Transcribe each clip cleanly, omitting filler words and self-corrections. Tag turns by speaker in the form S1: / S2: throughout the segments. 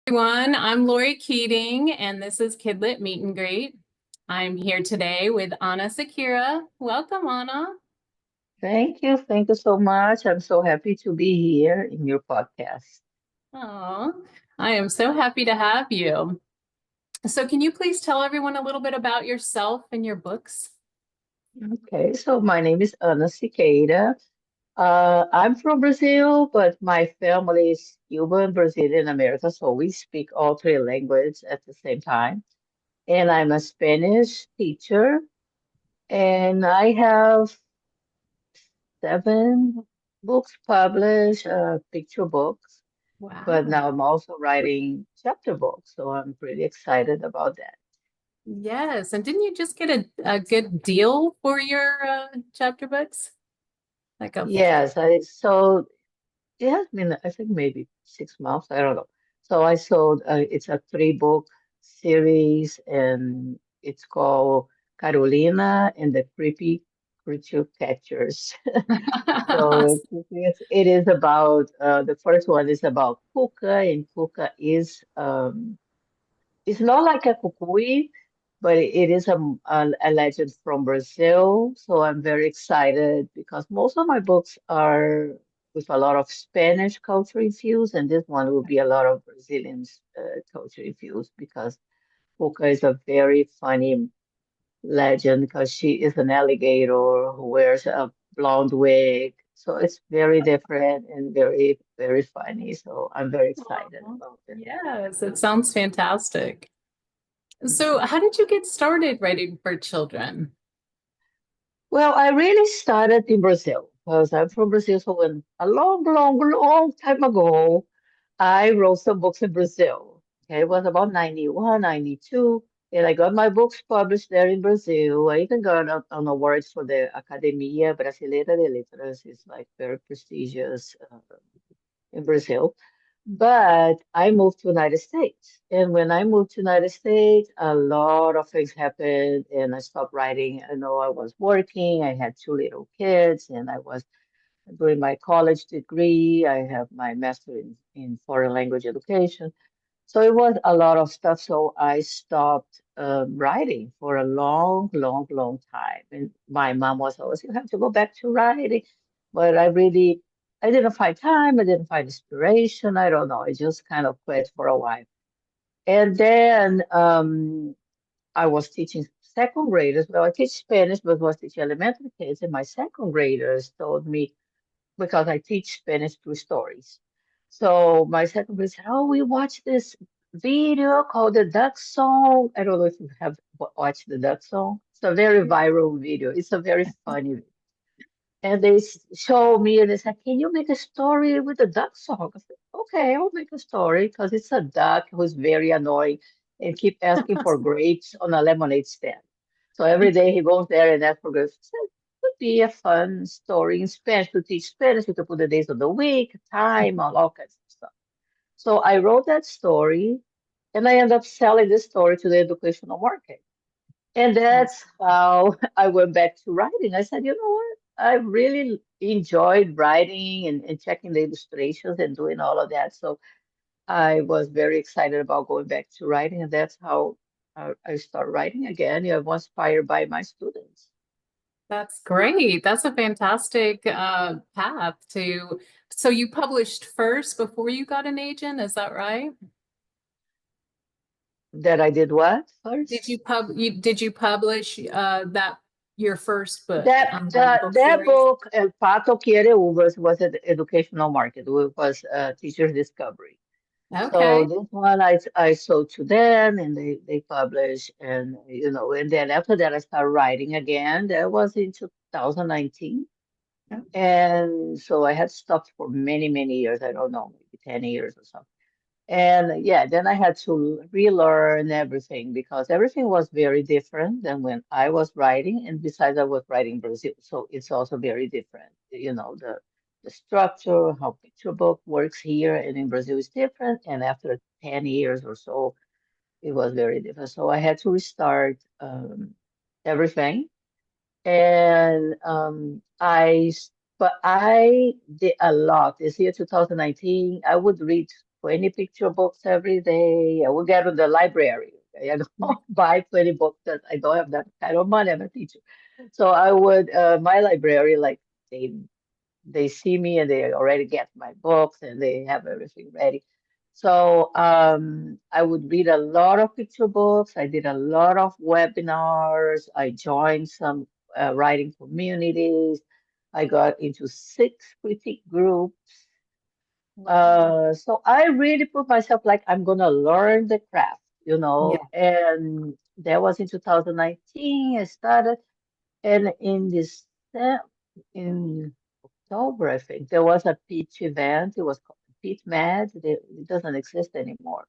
S1: Everyone, I'm Lori Keating, and this is KidLit Meet and Greet. I'm here today with Ana Siqueira. Welcome, Ana.
S2: Thank you. Thank you so much. I'm so happy to be here in your podcast.
S1: Oh, I am so happy to have you. So, can you please tell everyone a little bit about yourself and your books?
S2: Okay, so my name is Ana Siqueira. I'm from Brazil, but my family is Cuban, Brazilian, American, so we speak all three languages at the same time. And I'm a Spanish teacher, and I have 7 books published, picture books, but
S1: Wow.
S2: now I'm also writing chapter books, so I'm pretty excited about that.
S1: Yes. And didn't you just get a good deal for your chapter books? Like a,
S2: Yes, it has been, I think, maybe 6 months. I don't know. So I sold, it's a 3 book series, and it's called Carolina and the Creepy Creature Catchers. So it is about, the first one is about Puka, and Puka is, it's not like a kukui, but it is a legend from Brazil. So I'm very excited because most of my books are with a lot of Spanish culture infused, and this one will be a lot of Brazilian culture infused because Puka is a very funny legend because she is an alligator who wears a blonde wig. So it's very different and very, very funny. So I'm very excited
S1: Aw,
S2: about it.
S1: yes, it sounds fantastic. So, how did you get started writing for children?
S2: Well, I really started in Brazil because I'm from Brazil. So when a long, long, long time ago, I wrote some books in Brazil. Okay, it was about 91, 92, and I got my books published there in Brazil. I even got an award for the Academia Brasileira de Letras. It's like very prestigious in Brazil. But I moved to United States. And when I moved to United States, a lot of things happened and I stopped writing. I know I was working, I had 2 little kids, and I was doing my college degree. I have my master in foreign language education. So it was a lot of stuff. So I stopped writing for a long, long, long time. And my mom was always, you have to go back to writing. But I didn't find time. I didn't find inspiration. I don't know. I just kind of quit for a while. And then I was teaching second graders. Well, I teach Spanish, but was teaching elementary kids. And my second graders told me, because I teach Spanish through stories. So my second grade said, "Oh, we watched this video called the Duck Song." I don't know if you have watched the Duck Song. It's a very viral video. It's a very funny video. And they show me and they said, "Can you make a story with the duck song?" I said, "Okay, I'll make a story because it's a duck who's very annoying and keep asking for grapes on a lemonade stand. So every day he goes there and asks for grapes." I said, "Would be a fun story in Spanish to teach Spanish. You could put the days of the week, time, all kinds of stuff." So I wrote that story and I ended up selling this story to the educational market. And that's how I went back to writing. I said, you know what? I really enjoyed writing and checking the illustrations and doing all of that. So I was very excited about going back to writing, and that's how I started writing again. I was inspired by my students.
S1: That's great. That's a fantastic path to. So you published first before you got an agent, is that right?
S2: That I did what first?
S1: Did you publish that your first book
S2: That
S1: before you?
S2: book, El Pato Quiere Uvas, was an educational market. It was Teacher's Discovery. So
S1: Okay.
S2: this one I sold to them and they published, and and then after that I started writing again. That was in 2019. And so I had stopped for many, many years. I don't know, maybe 10 years or something. And yeah, then I had to relearn everything because everything was very different than when I was writing. And besides, I was writing Brazil, so it's also very different. The structure, how picture book works here and in Brazil is different. And after 10 years or so, it was very different. So I had to restart everything. And but I did a lot. This year, 2019, I would read 20 picture books every day. I would get to the library. Okay? I don't buy 20 books that I don't have that kind of money. I'm a teacher. So I would, my library, like they they see me and they already get my books and they have everything ready. So I would read a lot of picture books. I did a lot of webinars. I joined some writing communities. I got into 6 critique groups.
S1: Wow.
S2: So I really put myself like I'm gonna learn the craft,
S1: Yeah.
S2: and that was in 2019. I started, and in October, I think, there was a pitch event. It was called Pitch Mad. It doesn't exist anymore.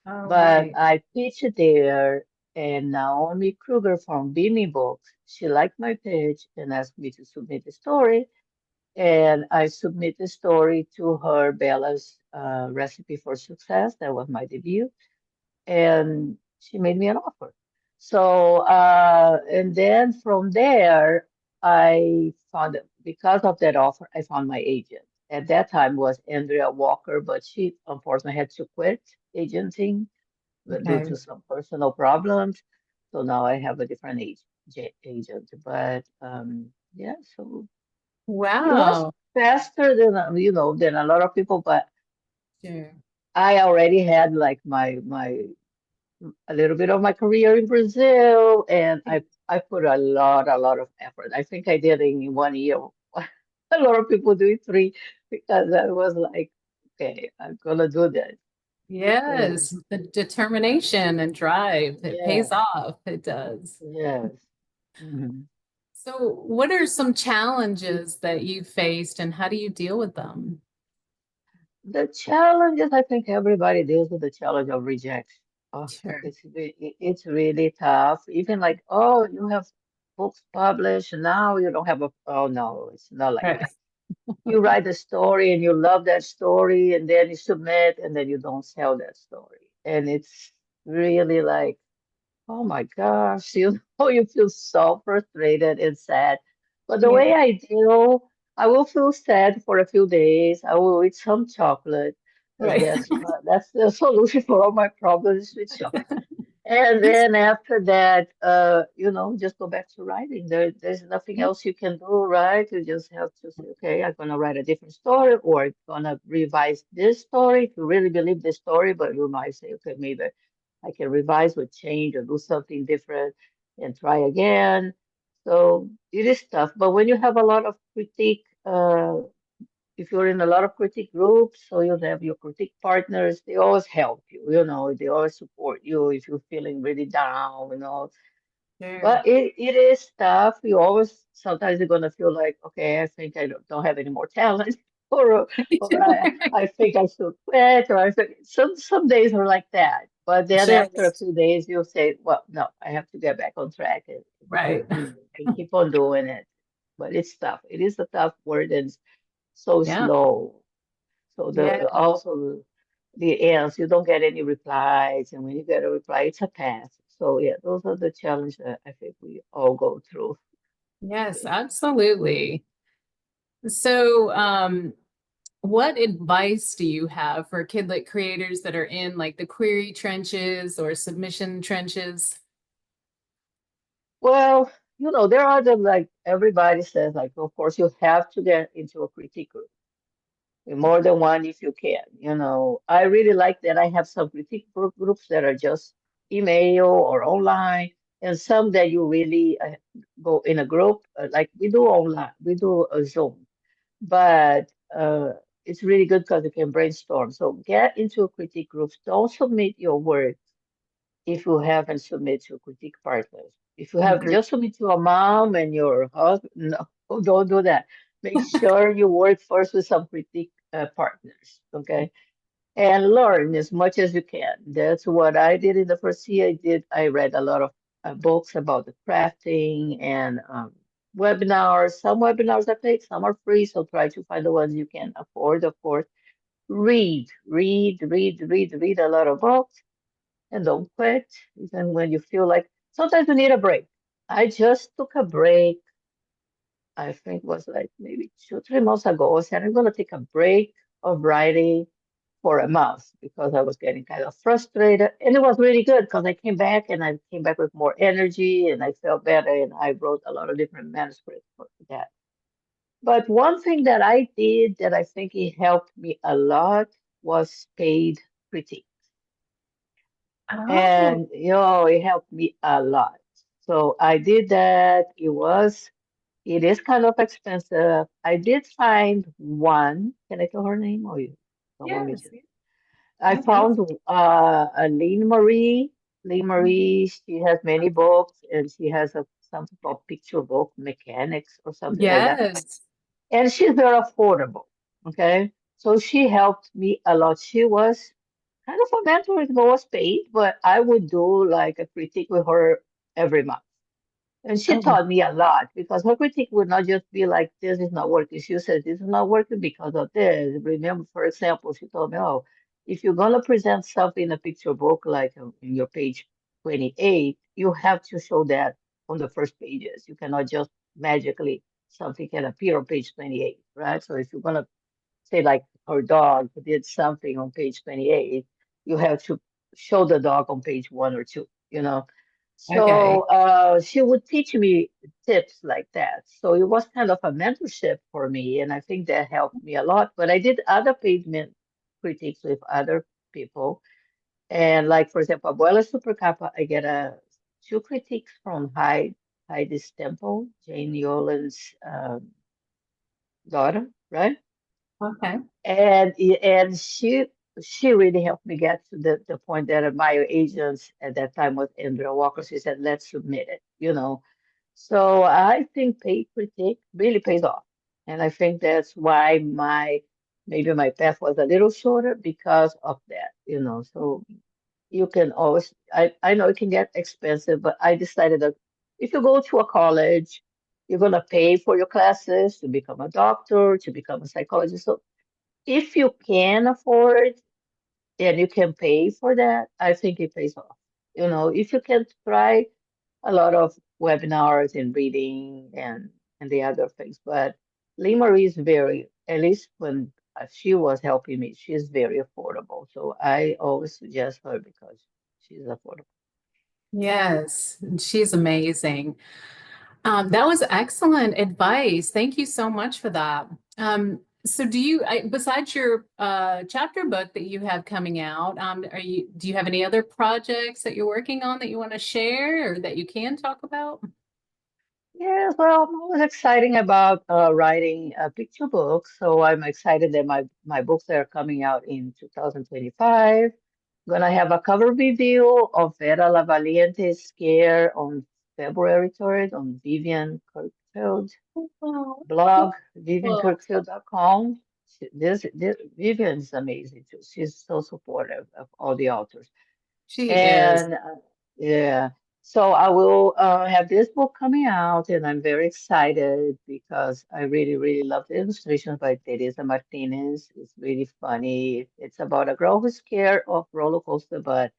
S1: All
S2: But
S1: right.
S2: I pitched there, and Naomi Kruger from Beamy Books, she liked my pitch and asked me to submit the story. And I submit the story to her Bella's Recipe for Success. That was my debut, and she made me an offer. So, and then from there, I found, because of that offer, I found my agent. At that time was Andrea Walker, but she unfortunately had to quit agenting due
S1: Okay.
S2: to some personal problems. So now I have a different agent. But yeah, so it was
S1: Wow.
S2: faster than than a lot of people, but
S1: Sure.
S2: I already had like my a little bit of my career in Brazil, and I put a lot of effort. I think I did it in 1 year. A lot of people do it 3 because I was like, okay, I'm gonna do this. So
S1: Yes, the determination and drive, it pays
S2: yeah,
S1: off. It does.
S2: yes. Mhm.
S1: So, what are some challenges that you faced and how do you deal with them?
S2: The challenges, I think everybody deals with the challenge of rejection. Oh,
S1: Sure.
S2: it's really tough. Even like, oh, you have books published, now you don't have a, oh no, it's not like
S1: Right.
S2: that. You write a story and you love that story, and then you submit, and then you don't sell that story. And it's really like, oh my gosh, you know, you feel so frustrated and sad. But the way
S1: Yeah.
S2: I deal, I will feel sad for a few days. I will eat some chocolate because
S1: Right.
S2: that's the solution for all my problems with chocolate. And then after that, just go back to writing. There's nothing else you can do, right? You just have to say, okay, I'm gonna write a different story, or I'm gonna revise this story if you really believe this story, but you might say, okay, maybe I can revise or change or do something different and try again. So it is tough. But when you have a lot of critique, if you're in a lot of critique groups, so you have your critique partners, they always help you, they always support you if you're feeling really down.
S1: Sure.
S2: But it is tough. You always, sometimes you're gonna feel like, okay, I think I don't have any more talent, or I think I should quit, or I think some days are like that. But then
S1: Sure.
S2: after a few days, you'll say, well, no, I have to get back on track
S1: Right.
S2: and keep on doing it. But it's tough. It is a tough word and so
S1: Yeah.
S2: slow. So
S1: Yeah.
S2: the also the ends, you don't get any replies, and when you get a reply, it's a pass. So yeah, those are the challenges that I think we all go through.
S1: Yes, absolutely. So, what advice do you have for kidlit creators that are in like the query trenches or submission trenches?
S2: Well, there are the like everybody says, like, of course you have to get into a critique group. More than one if you can. I really like that I have some critique groups that are just email or online, and some that you really go in a group, like we do online, we do a Zoom, but it's really good because you can brainstorm. So get into a critique group. Don't submit your work if you haven't submitted to critique partners. If you have
S1: Agree.
S2: just submit to a mom and your husband, no, don't do that. Make sure you work first with some critique partners, okay? And learn as much as you can. That's what I did in the first year. I read a lot of books about the crafting and webinars. Some webinars are paid, some are free. So try to find the ones you can afford, of course. Read a lot of books and don't quit, even when you feel like sometimes you need a break. I just took a break. I think it was like maybe 2, 3 months ago. I said, I'm going to take a break of writing for a month because I was getting kind of frustrated. And it was really good because I came back and I came back with more energy and I felt better and I wrote a lot of different manuscripts for that. But one thing that I did that I think it helped me a lot was paid critique.
S1: Oh,
S2: And it helped me a lot. So I did that. It is kind of expensive. I did find one. Can I tell her name or you don't want me
S1: yes.
S2: to? I
S1: Okay.
S2: found a Lynn Marie. Lynn
S1: Mhm.
S2: Marie, she has many books and she has something called Picture Book Mechanics or something like that.
S1: Yes.
S2: And she's very affordable. Okay. So she helped me a lot. She was kind of a mentor, it was paid, but I would do like a critique with her every month. And she
S1: Oh,
S2: taught me a lot because her critique would not just be like, this is not working. She said, this is not working because of this. Remember, for example, she told me, oh, if you're going to present something in a picture book, like in your page 28, you have to show that on the first pages. You cannot just magically, something can appear on page 28, right? So if you're going to say like her dog did something on page 28, you have to show the dog on page one or two, you know.
S1: okay.
S2: So she would teach me tips like that. So it was kind of a mentorship for me, and I think that helped me a lot. But I did other pavement critiques with other people. And like for example, Abuela Supercapa, I get two critiques from Heidi Stemple, Jane Yolen's daughter, right?
S1: Okay.
S2: And she really helped me get to the point that my agents at that time was Andrea Walker. She said, let's submit it, you know. So I think paid critique really pays off. And I think that's why maybe my path was a little shorter because of that, you know. So you can always I know it can get expensive, but I decided that if you go to a college, you're gonna pay for your classes to become a doctor, to become a psychologist. So if you can afford and you can pay for that, I think it pays off. You know, if you can try a lot of webinars and reading and the other things, but Lee Marie is very, at least when she was helping me, she's very affordable. So I always suggest her because she's affordable.
S1: Yes. She's amazing. That was excellent advice. Thank you so much for that. So besides your chapter book that you have coming out, do you have any other projects that you're working on that you want to share or that you can talk about?
S2: Yes, well, I'm always exciting about writing a picture book. So I'm excited that my books are coming out in 2025. Gonna have a cover review of Vera La Valiente's Scare on February 3rd on Vivian Kirkfield
S1: Oh,
S2: blog,
S1: cool.
S2: viviankirkfield.com. This Vivian is amazing too. She's so supportive of all the authors.
S1: She is.
S2: And yeah, so I will have this book coming out, and I'm very excited because I really, really love the illustrations by Teresa Martinez. It's really funny. It's about a girl who's scared of roller coaster, but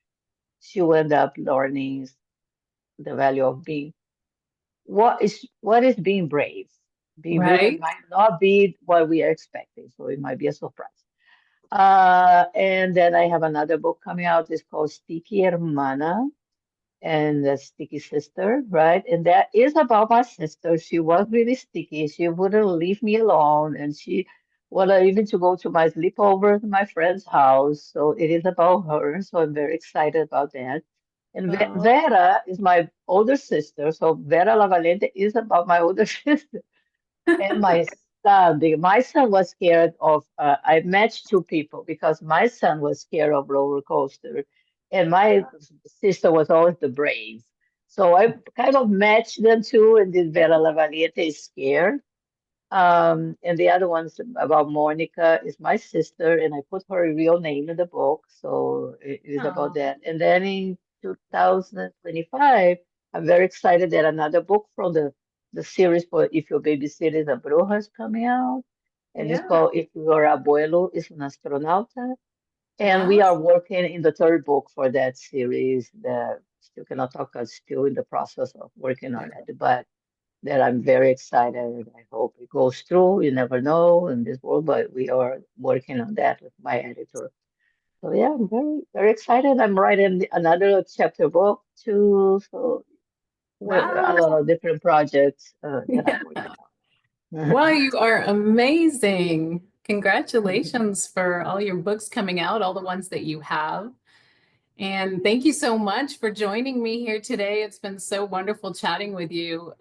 S2: she will end up learning the value of being what is being brave. Being brave
S1: Right?
S2: might not be what we are expecting, so it might be a surprise. And then I have another book coming out. It's called Sticky Hermana and the Sticky Sister, right? And that is about my sister. She was really sticky. She wouldn't leave me alone, and she wanted even to go to my sleepover at my friend's house. So it is about her. So I'm very excited about that. And
S1: Oh,
S2: Vera is my older sister. So Vera Lavalente is about my older sister. And my son, my son was scared of, I matched two people because my son was scared of roller coaster, and my sister was always the brave. So I kind of matched them two, and this Vera Lavaliete is scared. And the other one's about Monica is my sister, and I put her real name in the book, so it is about
S1: oh,
S2: that. And then in 2025, I'm very excited that another book from the series for If Your Babysitter is a Bruja is coming out, and it's
S1: yeah.
S2: called If Your Abuelo is an Astronauta. And we are
S1: Awesome.
S2: working in the third book for that series. The still cannot talk, still in the process of working on it, but that I'm very excited. I hope it goes through. You never know in this world, but we are working on that with my editor. So yeah, I'm very, very excited. I'm writing another chapter book too. So a lot
S1: Wow.
S2: of different projects that I'm
S1: Yeah.
S2: working
S1: Wow,
S2: on.
S1: you are amazing. Congratulations for all your books coming out, all the ones that you have. And thank you so much for joining me here today. It's been so wonderful chatting with you.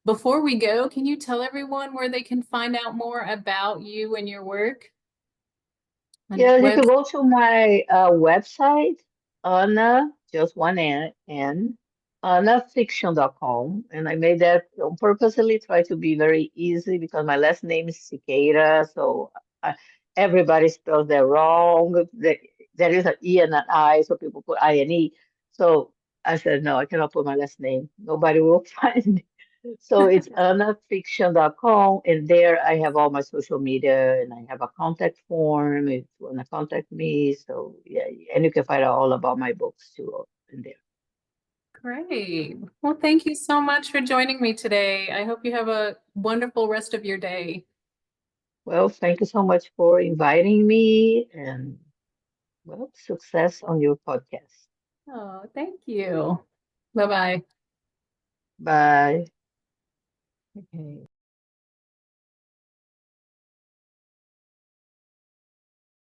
S1: Before we go, can you tell everyone where they can find out more about you and your work on
S2: Yeah, you
S1: web?
S2: can go to my website, Ana, just one N, anafiction.com. And I made that on purposely try to be very easy because my last name is Siqueira, so I, everybody spells that wrong. There is an E and an I, so people put I and E. So I said, no, I cannot put my last name. Nobody will find. So it's anafiction.com, and there I have all my social media, and I have a contact form if you want to contact me. So yeah, and you can find out all about my books too in there.
S1: Great. Well, thank you so much for joining me today. I hope you have a wonderful rest of your day.
S2: Well, thank you so much for inviting me, and well, success on your podcast.
S1: Oh, thank you. Bye-bye.
S2: Bye.
S1: Okay.